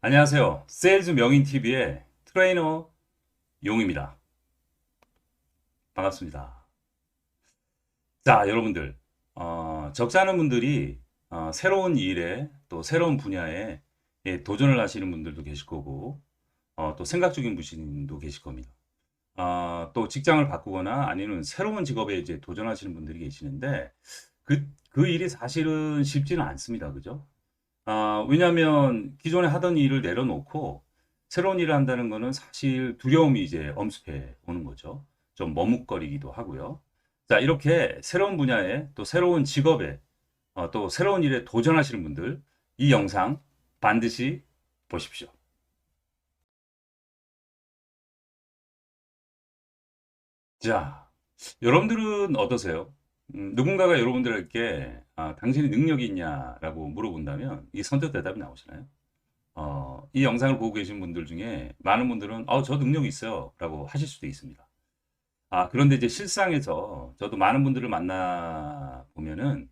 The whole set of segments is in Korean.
안녕하세요. 세일즈 명인TV의 트레이너 용입니다. 반갑습니다. 자, 여러분들, 적지 않은 분들이 새로운 일에 또 새로운 분야에 도전을 하시는 분들도 계실 거고, 또 생각 중인 분도 계실 겁니다. 또 직장을 바꾸거나 아니면 새로운 직업에 이제 도전하시는 분들이 계시는데, 그 일이 사실은 쉽지는 않습니다. 그죠? 왜냐하면 기존에 하던 일을 내려놓고 새로운 일을 한다는 거는 사실 두려움이 이제 엄습해 오는 거죠. 좀 머뭇거리기도 하고요. 자, 이렇게 새로운 분야에 또 새로운 직업에 또 새로운 일에 도전하시는 분들, 이 영상 반드시 보십시오. 자, 여러분들은 어떠세요? 누군가가 여러분들에게 당신이 능력이 있냐라고 물어본다면 이 선택 대답이 나오시나요? 이 영상을 보고 계신 분들 중에 많은 분들은 저 능력이 있어요 라고 하실 수도 있습니다. 그런데 이제 실상에서 저도 많은 분들을 만나 보면은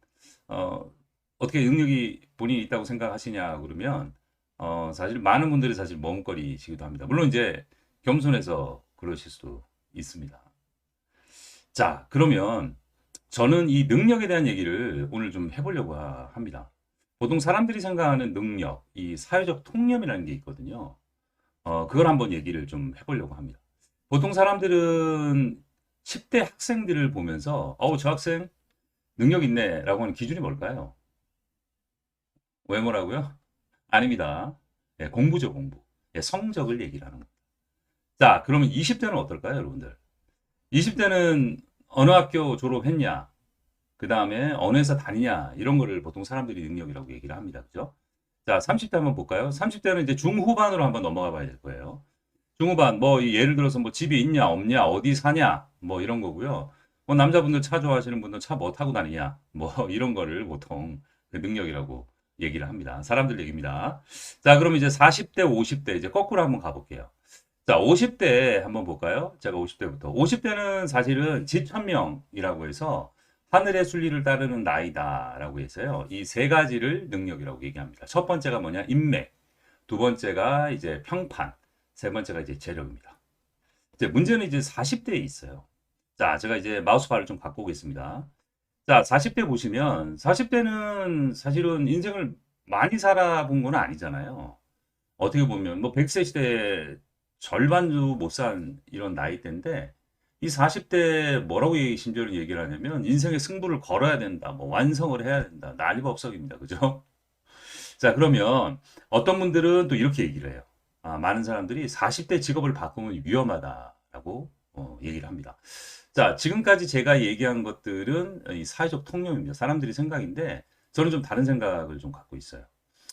어, 어떻게 능력이 본인이 있다고 생각하시냐 그러면 사실 많은 분들이 사실 머뭇거리시기도 합니다. 물론 이제 겸손해서 그러실 수도 있습니다. 자, 그러면 저는 이 능력에 대한 얘기를 오늘 좀 해보려고 합니다. 보통 사람들이 생각하는 능력, 이 사회적 통념이라는 게 있거든요. 그걸 한번 얘기를 좀 해보려고 합니다. 보통 사람들은 10대 학생들을 보면서, 저 학생 능력 있네 라고 하는 기준이 뭘까요? 외모라고요? 아닙니다. 예, 공부죠, 공부. 예, 성적을 얘기를 하는 겁니다. 자, 그러면 20대는 어떨까요, 여러분들? 20대는 어느 학교 졸업했냐? 그 다음에 어느 회사 다니냐? 이런 거를 보통 사람들이 능력이라고 얘기를 합니다. 그죠? 자, 30대 한번 볼까요? 30대는 이제 중후반으로 한번 넘어가 봐야 될 거예요. 중후반, 뭐, 예를 들어서 뭐 집이 있냐, 없냐, 어디 사냐, 뭐 이런 거고요. 뭐 남자분들 차 좋아하시는 분들 차 뭐 타고 다니냐, 뭐 이런 거를 보통 그 능력이라고 얘기를 합니다. 사람들 얘기입니다. 자, 그럼 이제 40대, 50대 이제 거꾸로 한번 가볼게요. 자, 50대 한번 볼까요? 제가 50대부터. 50대는 사실은 지천명이라고 해서 하늘의 순리를 따르는 나이다라고 해서요. 이 세 가지를 능력이라고 얘기합니다. 첫 번째가 뭐냐? 인맥. 두 번째가 이제 평판. 세 번째가 이제 재력입니다. 이제 문제는 이제 40대에 있어요. 자, 제가 이제 마우스바를 좀 바꾸고 있습니다. 자, 40대 보시면 40대는 사실은 인생을 많이 살아본 건 아니잖아요. 어떻게 보면 뭐 100세 시대 절반도 못 산 이런 나이대인데 이 40대 뭐라고 심지어는 얘기를 하냐면 인생의 승부를 걸어야 된다. 뭐 완성을 해야 된다. 난리법석입니다. 그죠? 자, 그러면 어떤 분들은 또 이렇게 얘기를 해요. 많은 사람들이 40대 직업을 바꾸면 위험하다라고 얘기를 합니다. 자, 지금까지 제가 얘기한 것들은 이 사회적 통념입니다. 사람들이 생각인데 저는 좀 다른 생각을 좀 갖고 있어요.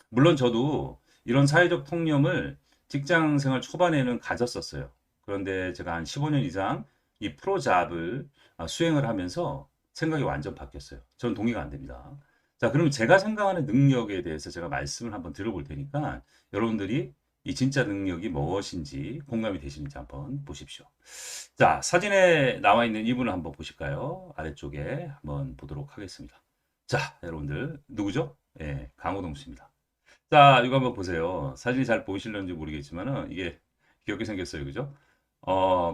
물론 저도 이런 사회적 통념을 직장 생활 초반에는 가졌었어요. 그런데 제가 한 15년 이상 이 프로잡을 수행을 하면서 생각이 완전 바뀌었어요. 전 동의가 안 됩니다. 자, 그러면 제가 생각하는 능력에 대해서 제가 말씀을 한번 들어볼 테니까 여러분들이 이 진짜 능력이 무엇인지 공감이 되시는지 한번 보십시오. 자, 사진에 나와 있는 이분을 한번 보실까요? 아래쪽에 한번 보도록 하겠습니다. 자, 여러분들 누구죠? 예, 강호동 씨입니다. 자, 이거 한번 보세요. 사진이 잘 보이실런지 모르겠지만은 이게 귀엽게 생겼어요. 그죠?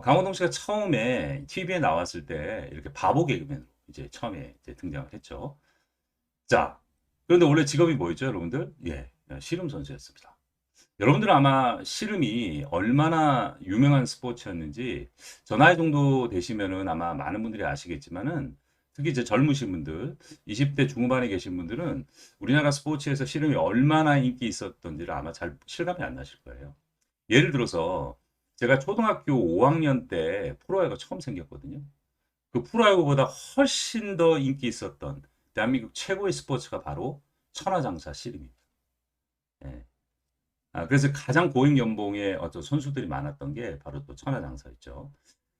강호동 씨가 처음에 TV에 나왔을 때 이렇게 바보 개그맨으로 이제 처음에 이제 등장을 했죠. 자, 그런데 원래 직업이 뭐였죠, 여러분들? 예, 씨름 선수였습니다. 여러분들은 아마 씨름이 얼마나 유명한 스포츠였는지 저 나이 정도 되시면은 아마 많은 분들이 아시겠지만은 특히 이제 젊으신 분들, 20대 중후반에 계신 분들은 우리나라 스포츠에서 씨름이 얼마나 인기 있었던지를 아마 잘 실감이 안 나실 거예요. 예를 들어서 제가 초등학교 5학년 때 프로야구가 처음 생겼거든요. 그 프로야구보다 훨씬 더 인기 있었던 대한민국 최고의 스포츠가 바로 천하장사 씨름입니다. 예. 그래서 가장 고액 연봉의 어떤 선수들이 많았던 게 바로 또 천하장사였죠.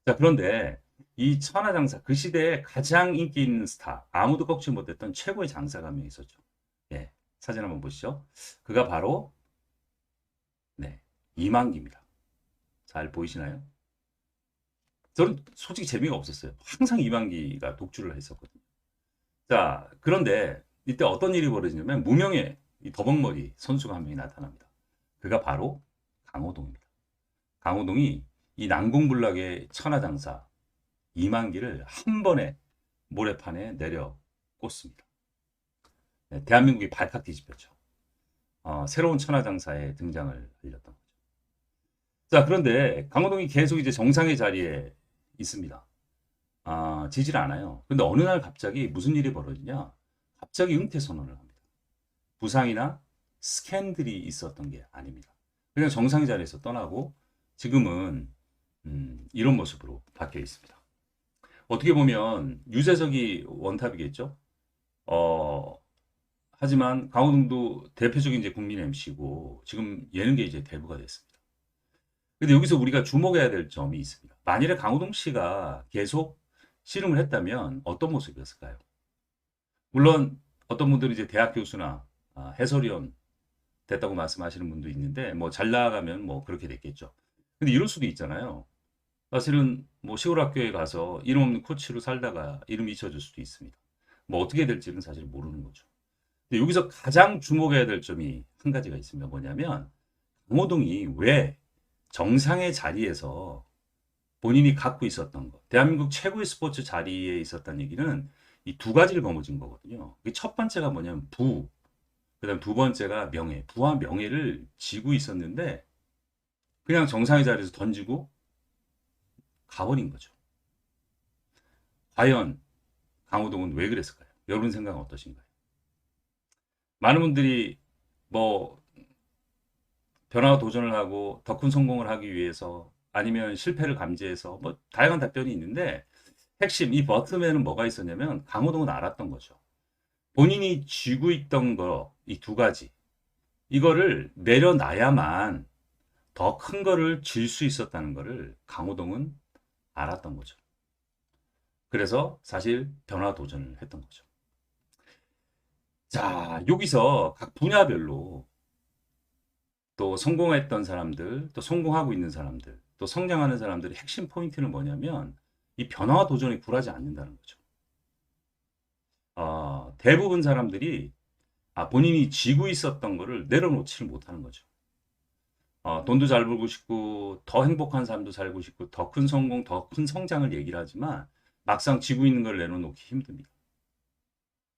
자, 그런데 이 천하장사, 그 시대에 가장 인기 있는 스타, 아무도 꺾지 못했던 최고의 장사가 한 명 있었죠. 예, 사진 한번 보시죠. 그가 바로, 네, 이만기입니다. 잘 보이시나요? 저는 솔직히 재미가 없었어요. 항상 이만기가 독주를 했었거든요. 자, 그런데 이때 어떤 일이 벌어지냐면 무명의 이 더벅머리 선수가 한 명이 나타납니다. 그가 바로 강호동입니다. 강호동이 이 난공불락의 천하장사 이만기를 한 번에 모래판에 내려 꽂습니다. 네, 대한민국이 발칵 뒤집혔죠. 새로운 천하장사의 등장을 알렸던 거죠. 자, 그런데 강호동이 계속 이제 정상의 자리에 있습니다. 지질 않아요. 근데 어느 날 갑자기 무슨 일이 벌어지냐? 갑자기 은퇴 선언을 합니다. 부상이나 스캔들이 있었던 게 아닙니다. 그냥 정상의 자리에서 떠나고 지금은 이런 모습으로 바뀌어 있습니다. 어떻게 보면 유재석이 원탑이겠죠. 어, 하지만 강호동도 대표적인 이제 국민 MC고 지금 예능계 이제 대부가 됐습니다. 근데 여기서 우리가 주목해야 될 점이 있습니다. 만일에 강호동 씨가 계속 씨름을 했다면 어떤 모습이었을까요? 물론 어떤 분들은 이제 대학 교수나 해설위원 됐다고 말씀하시는 분도 있는데 뭐 잘 나가면 뭐 그렇게 됐겠죠. 근데 이럴 수도 있잖아요. 사실은 뭐 시골 학교에 가서 이름 없는 코치로 살다가 이름 잊혀질 수도 있습니다. 뭐 어떻게 될지는 사실 모르는 거죠. 근데 여기서 가장 주목해야 될 점이 한 가지가 있습니다. 뭐냐면 강호동이 왜 정상의 자리에서 본인이 갖고 있었던 것, 대한민국 최고의 스포츠 자리에 있었다는 얘기는 이 두 가지를 거머쥔 거거든요. 첫 번째가 뭐냐면 부, 그다음 두 번째가 명예. 부와 명예를 지고 있었는데 그냥 정상의 자리에서 던지고 가버린 거죠. 과연 강호동은 왜 그랬을까요? 여러분 생각은 어떠신가요? 많은 분들이 뭐 변화와 도전을 하고 더 큰 성공을 하기 위해서 아니면 실패를 감지해서 뭐 다양한 답변이 있는데 핵심 이 버튼에는 뭐가 있었냐면 강호동은 알았던 거죠. 본인이 쥐고 있던 거 이 두 가지 이거를 내려놔야만 더 큰 거를 질 수 있었다는 거를 강호동은 알았던 거죠. 그래서 사실 변화 도전을 했던 거죠. 자, 여기서 각 분야별로 또 성공했던 사람들, 또 성공하고 있는 사람들, 또 성장하는 사람들의 핵심 포인트는 뭐냐면 이 변화와 도전에 굴하지 않는다는 거죠. 대부분 사람들이 본인이 쥐고 있었던 거를 내려놓지를 못하는 거죠. 돈도 잘 벌고 싶고 더 행복한 삶도 살고 싶고 더 큰 성공, 더 큰 성장을 얘기를 하지만 막상 쥐고 있는 걸 내려놓기 힘듭니다.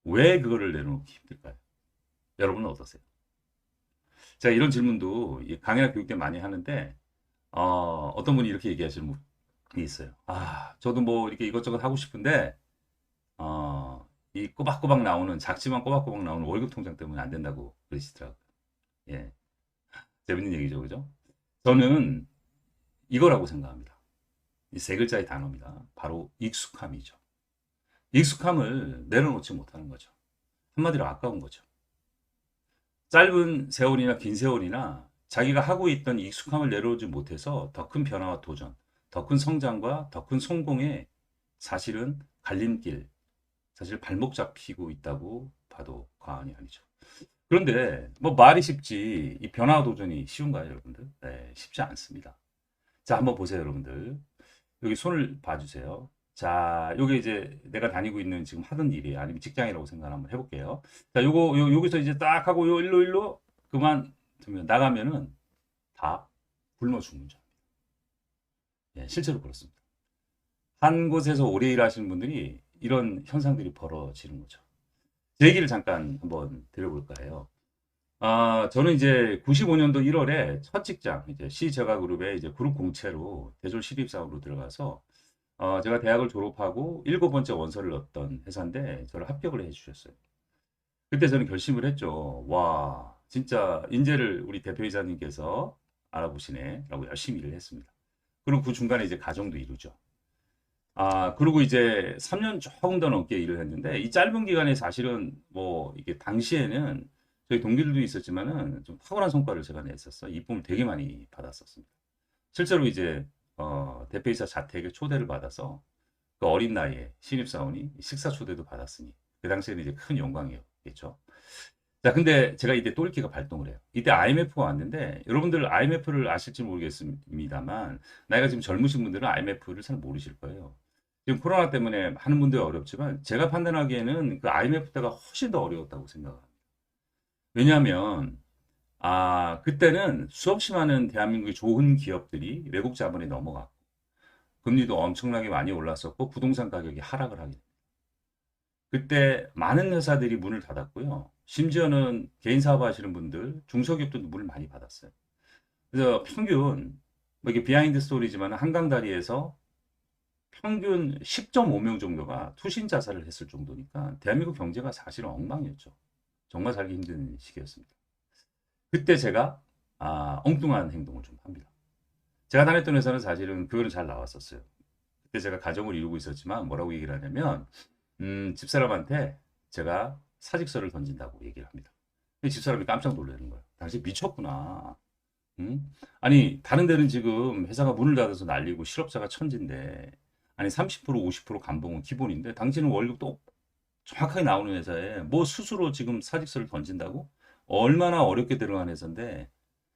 왜 그거를 내려놓기 힘들까요? 여러분은 어떠세요? 제가 이런 질문도 강의나 교육 때 많이 하는데 어떤 분이 이렇게 얘기하시는 분이 있어요. 저도 뭐 이렇게 이것저것 하고 싶은데 이 꼬박꼬박 나오는 작지만 꼬박꼬박 나오는 월급 통장 때문에 안 된다고 그러시더라고요. 예, 재밌는 얘기죠, 그죠? 저는 이거라고 생각합니다. 이 세 글자의 단어입니다. 바로 익숙함이죠. 익숙함을 내려놓지 못하는 거죠. 한마디로 아까운 거죠. 짧은 세월이나 긴 세월이나 자기가 하고 있던 익숙함을 내려오지 못해서 더 큰 변화와 도전, 더 큰 성장과 더 큰 성공에 사실은 갈림길, 사실 발목 잡히고 있다고 봐도 과언이 아니죠. 그런데 뭐 말이 쉽지 이 변화와 도전이 쉬운가요, 여러분들? 네, 쉽지 않습니다. 자, 한번 보세요, 여러분들. 여기 손을 봐주세요. 자, 요게 이제 내가 다니고 있는 지금 하던 일이에요. 아니면 직장이라고 생각 한번 해볼게요. 자, 여기서 이제 딱 하고 일로 그만 두면 나가면은 다 굶어 죽는 줄. 예, 실제로 그렇습니다. 한 곳에서 오래 일하시는 분들이 이런 현상들이 벌어지는 거죠. 제 얘기를 잠깐 한번 드려볼까 해요. 저는 이제 95년도 1월에 첫 직장, 이제 시저가그룹의 이제 그룹 공채로 대졸 신입사원으로 들어가서 제가 대학을 졸업하고 7번째 원서를 넣었던 회사인데 저를 합격을 해주셨어요. 그때 저는 결심을 했죠. 와, 진짜 인재를 우리 대표이사님께서 알아보시네 라고 열심히 일을 했습니다. 그리고 그 중간에 이제 가정도 이루죠. 그리고 이제 3년 조금 더 넘게 일을 했는데 이 짧은 기간에 사실은 뭐 이게 당시에는 저희 동기들도 있었지만은 좀 탁월한 성과를 제가 냈었어요. 이쁨을 되게 많이 받았었습니다. 실제로 이제 대표이사 자택에 초대를 받아서 그 어린 나이에 신입사원이 식사 초대도 받았으니 그 당시에는 이제 큰 영광이었겠죠. 자, 근데 제가 이때 똘끼가 발동을 해요. 이때 IMF가 왔는데 여러분들 IMF를 아실지 모르겠습니다만 나이가 지금 젊으신 분들은 IMF를 잘 모르실 거예요. 지금 코로나 때문에 많은 분들이 어렵지만 제가 판단하기에는 그 IMF 때가 훨씬 더 어려웠다고 생각합니다. 왜냐하면 그때는 수없이 많은 대한민국의 좋은 기업들이 외국 자본에 넘어갔고, 금리도 엄청나게 많이 올랐었고, 부동산 가격이 하락을 하게 됩니다. 그때 많은 회사들이 문을 닫았고요. 심지어는 개인 사업하시는 분들, 중소기업도 문을 많이 받았어요. 그래서 평균, 뭐 이게 비하인드 스토리지만 한강 다리에서 평균 10.5명 정도가 투신 자살을 했을 정도니까 대한민국 경제가 사실은 엉망이었죠. 정말 살기 힘든 시기였습니다. 그때 제가 엉뚱한 행동을 좀 합니다. 제가 다녔던 회사는 사실은 그거는 잘 나왔었어요. 그때 제가 가정을 이루고 있었지만 뭐라고 얘기를 하냐면 집사람한테 제가 사직서를 던진다고 얘기를 합니다. 근데 집사람이 깜짝 놀라는 거예요. 당신 미쳤구나. 응? 아니 다른 데는 지금 회사가 문을 닫아서 난리고 실업자가 천진데 아니 30% 50% 감봉은 기본인데 당신은 월급도 정확하게 나오는 회사에 뭐 스스로 지금 사직서를 던진다고? 얼마나 어렵게 들어간 회사인데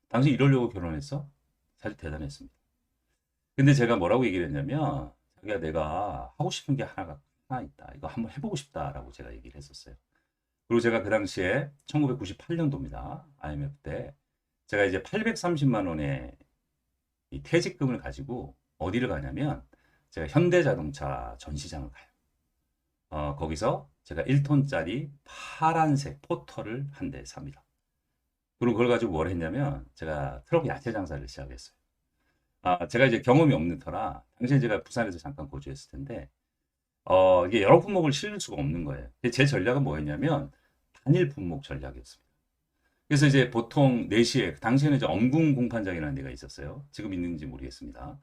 당신 이러려고 결혼했어? 사실 대단했습니다. 근데 제가 뭐라고 얘기를 했냐면 자기야 내가 하고 싶은 게 하나 있다. 이거 한번 해보고 싶다라고 제가 얘기를 했었어요. 그리고 제가 그 당시에 1998년도입니다. IMF 때 제가 이제 830만 원의 이 퇴직금을 가지고 어디를 가냐면 제가 현대자동차 전시장을 가요. 거기서 제가 1톤짜리 파란색 포터를 한 대 삽니다. 그리고 그걸 가지고 뭘 했냐면 제가 트럭 야채 장사를 시작했어요. 제가 이제 경험이 없는 터라 당시에 제가 부산에서 잠깐 거주했을 텐데 이게 여러 품목을 실을 수가 없는 거예요. 제 전략은 뭐였냐면 단일 품목 전략이었습니다. 그래서 이제 보통 4시에 당시에는 이제 엄궁 공판장이라는 데가 있었어요. 지금 있는지 모르겠습니다.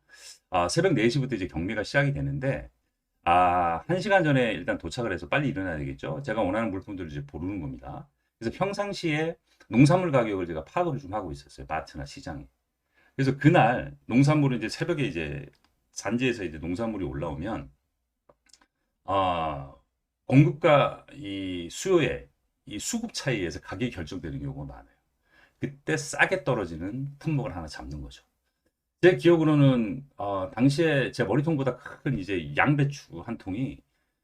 새벽 4시부터 이제 경매가 시작이 되는데 1시간 전에 일단 도착을 해서 빨리 일어나야 되겠죠. 제가 원하는 물품들을 이제 고르는 겁니다. 그래서 평상시에 농산물 가격을 제가 파악을 좀 하고 있었어요. 마트나 시장에. 그래서 그날 농산물은 이제 새벽에 이제 산지에서 이제 농산물이 올라오면 아, 공급과 이 수요의 이 수급 차이에서 가격이 결정되는 경우가 많아요. 그때 싸게 떨어지는 품목을 하나 잡는 거죠. 제 기억으로는 당시에 제 머리통보다 큰 이제 양배추 한 통이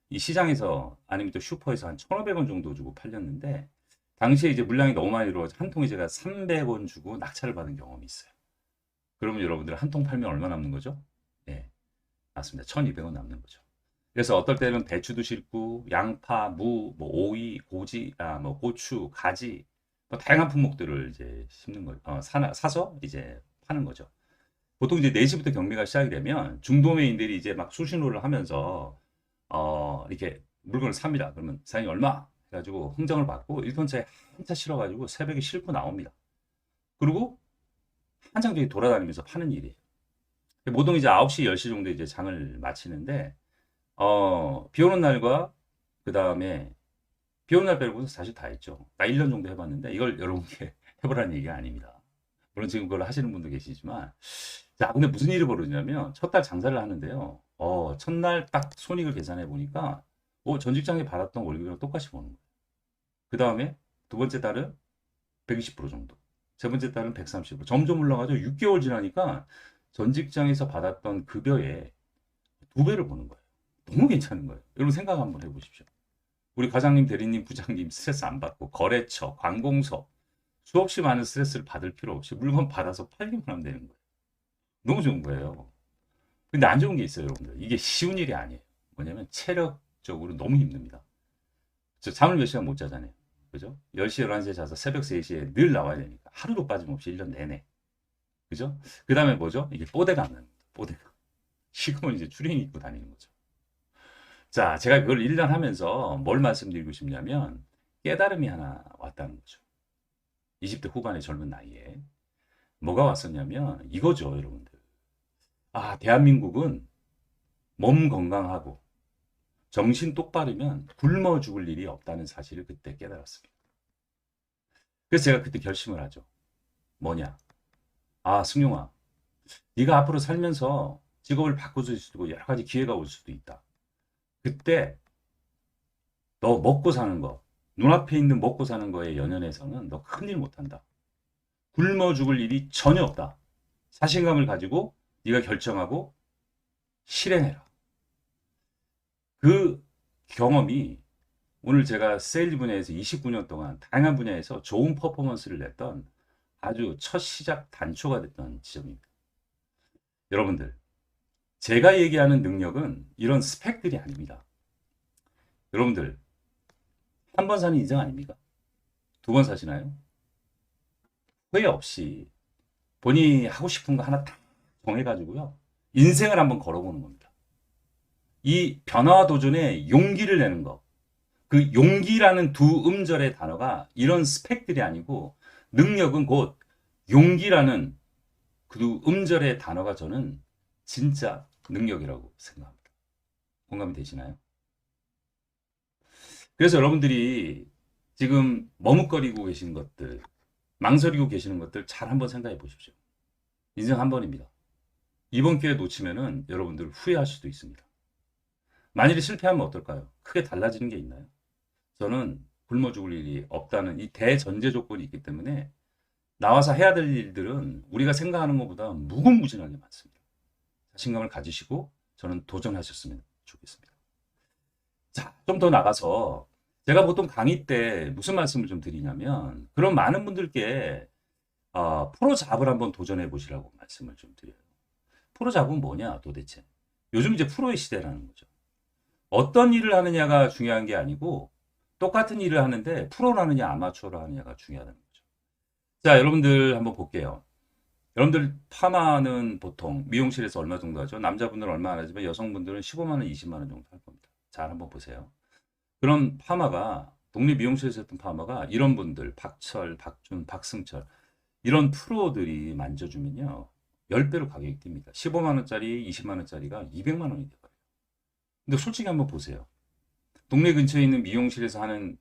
이 시장에서 아니면 또 슈퍼에서 한 1,500원 정도 주고 팔렸는데 당시에 이제 물량이 너무 많이 들어와서 한 통에 제가 300원 주고 낙찰을 받은 경험이 있어요. 그러면 여러분들 한 통 팔면 얼마 남는 거죠? 네, 맞습니다. 1,200원 남는 거죠. 그래서 어떨 때는 배추도 심고 양파, 무, 뭐 오이, 고지, 뭐 고추, 가지, 뭐 다양한 품목들을 이제 심는 거, 사서 이제 파는 거죠. 보통 이제 4시부터 경매가 시작이 되면 중도매인들이 이제 막 수신호를 하면서 이렇게 물건을 삽니다. 그러면 사장님 얼마? 해가지고 흥정을 받고 1톤차에 한 차 실어가지고 새벽에 싣고 나옵니다. 그리고 한창 저기 돌아다니면서 파는 일이에요. 보통 이제 9시, 10시 정도 이제 장을 마치는데 비 오는 날과 그 다음에 비 오는 날 빼고는 사실 다 했죠. 나 1년 정도 해봤는데 이걸 여러분께 해보라는 얘기가 아닙니다. 물론 지금 그걸 하시는 분도 계시지만 자, 근데 무슨 일이 벌어지냐면 첫 달 장사를 하는데요. 첫날 딱 손익을 계산해 보니까 전 직장에 받았던 월급이랑 똑같이 버는 거예요. 그 다음에 두 번째 달은 120% 정도. 세 번째 달은 130%. 점점 올라가죠. 6개월 지나니까 전 직장에서 받았던 급여의 두 배를 버는 거예요. 너무 괜찮은 거예요. 여러분 생각 한번 해보십시오. 우리 과장님, 대리님, 부장님 스트레스 안 받고 거래처, 관공서 수없이 많은 스트레스를 받을 필요 없이 물건 받아서 팔기만 하면 되는 거예요. 너무 좋은 거예요. 근데 안 좋은 게 있어요, 여러분들. 이게 쉬운 일이 아니에요. 뭐냐면 체력적으로 너무 힘듭니다. 저 잠을 몇 시간 못 자잖아요. 그죠? 10시, 11시에 자서 새벽 3시에 늘 나와야 되니까. 하루도 빠짐없이 1년 내내. 그죠? 그 다음에 뭐죠? 이게 뽀대가 안 납니다. 뽀대가. 식으면 이제 추리닝 입고 다니는 거죠. 자, 제가 그걸 1년 하면서 뭘 말씀드리고 싶냐면 깨달음이 하나 왔다는 거죠. 20대 후반의 젊은 나이에. 뭐가 왔었냐면 이거죠, 여러분들. 대한민국은 몸 건강하고 정신 똑바르면 굶어 죽을 일이 없다는 사실을 그때 깨달았습니다. 그래서 제가 그때 결심을 하죠. 뭐냐? 승용아, 네가 앞으로 살면서 직업을 바꿀 수도 있고 여러 가지 기회가 올 수도 있다. 그때 너 먹고 사는 거, 눈앞에 있는 먹고 사는 거에 연연해서는 너 큰일 못한다. 굶어 죽을 일이 전혀 없다. 자신감을 가지고 네가 결정하고 실행해라. 그 경험이 오늘 제가 세일 분야에서 29년 동안 다양한 분야에서 좋은 퍼포먼스를 냈던 아주 첫 시작 단초가 됐던 지점입니다. 여러분들, 제가 얘기하는 능력은 이런 스펙들이 아닙니다. 여러분들, 한 번 사는 인생 아닙니까? 두 번 사시나요? 후회 없이 본인이 하고 싶은 거 하나 딱 정해가지고요. 인생을 한번 걸어보는 겁니다. 이 변화와 도전에 용기를 내는 거. 그 용기라는 두 음절의 단어가 이런 스펙들이 아니고 능력은 곧 용기라는 그 두 음절의 단어가 저는 진짜 능력이라고 생각합니다. 공감이 되시나요? 그래서 여러분들이 지금 머뭇거리고 계신 것들, 망설이고 계시는 것들 잘 한번 생각해 보십시오. 인생 한 번입니다. 이번 기회 놓치면은 여러분들 후회할 수도 있습니다. 만일에 실패하면 어떨까요? 크게 달라지는 게 있나요? 저는 굶어 죽을 일이 없다는 이 대전제 조건이 있기 때문에 나와서 해야 될 일들은 우리가 생각하는 것보다 무궁무진하게 많습니다. 자신감을 가지시고 저는 도전하셨으면 좋겠습니다. 자, 좀 더 나가서 제가 보통 강의 때 무슨 말씀을 좀 드리냐면 그런 많은 분들께 프로 잡을 한번 도전해 보시라고 말씀을 좀 드려요. 프로 잡은 뭐냐 도대체? 요즘 이제 프로의 시대라는 거죠. 어떤 일을 하느냐가 중요한 게 아니고 똑같은 일을 하는데 프로를 하느냐 아마추어를 하느냐가 중요하다는 거죠. 자, 여러분들 한번 볼게요. 여러분들 파마는 보통 미용실에서 얼마 정도 하죠? 남자분들은 얼마 안 하지만 여성분들은 15만 원, 20만 원 정도 할 겁니다. 잘 한번 보세요. 그런 파마가 동네 미용실에서 했던 파마가 이런 분들 박철, 박준, 박승철 이런 프로들이 만져주면요. 10배로 가격이 뜁니다. 15만 원짜리, 20만 원짜리가 200만 원이 돼요. 근데 솔직히 한번 보세요. 동네 근처에 있는 미용실에서 하는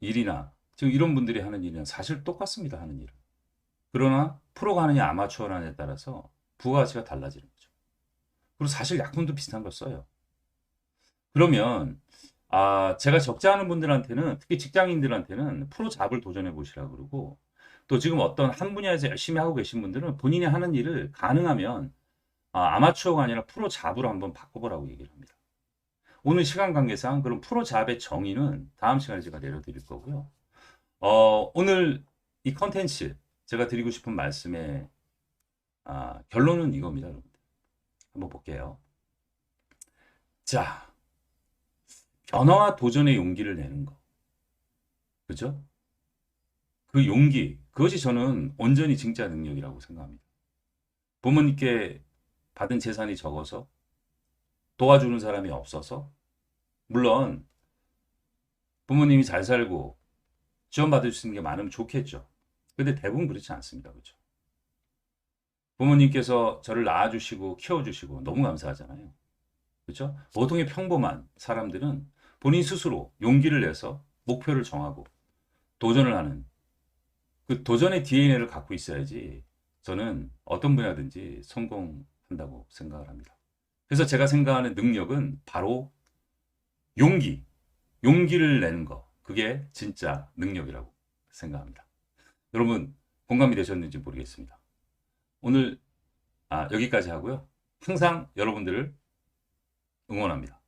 일이나 지금 이런 분들이 하는 일이랑 사실 똑같습니다. 하는 일은. 그러나 프로가 하느냐 아마추어가 하느냐에 따라서 부가가치가 달라지는 거죠. 그리고 사실 약품도 비슷한 걸 써요. 그러면 제가 적자하는 분들한테는 특히 직장인들한테는 프로 잡을 도전해 보시라고 그러고 또 지금 어떤 한 분야에서 열심히 하고 계신 분들은 본인이 하는 일을 가능하면 아마추어가 아니라 프로 잡으로 한번 바꿔보라고 얘기를 합니다. 오늘 시간 관계상 그럼 프로 잡의 정의는 다음 시간에 제가 내려드릴 거고요. 오늘 이 컨텐츠 제가 드리고 싶은 말씀의 결론은 이겁니다. 여러분들. 한번 볼게요. 자, 변화와 도전의 용기를 내는 거. 그죠? 그 용기, 그것이 저는 온전히 진짜 능력이라고 생각합니다. 부모님께 받은 재산이 적어서 도와주는 사람이 없어서 물론 부모님이 잘 살고 지원받을 수 있는 게 많으면 좋겠죠. 근데 대부분 그렇지 않습니다. 그렇죠? 부모님께서 저를 낳아주시고 키워주시고 너무 감사하잖아요. 그렇죠? 보통의 평범한 사람들은 본인 스스로 용기를 내서 목표를 정하고 도전을 하는 그 도전의 DNA를 갖고 있어야지 저는 어떤 분야든지 성공한다고 생각을 합니다. 그래서 제가 생각하는 능력은 바로 용기를 내는 거. 그게 진짜 능력이라고 생각합니다. 여러분 공감이 되셨는지 모르겠습니다. 오늘 여기까지 하고요. 항상 여러분들을 응원합니다.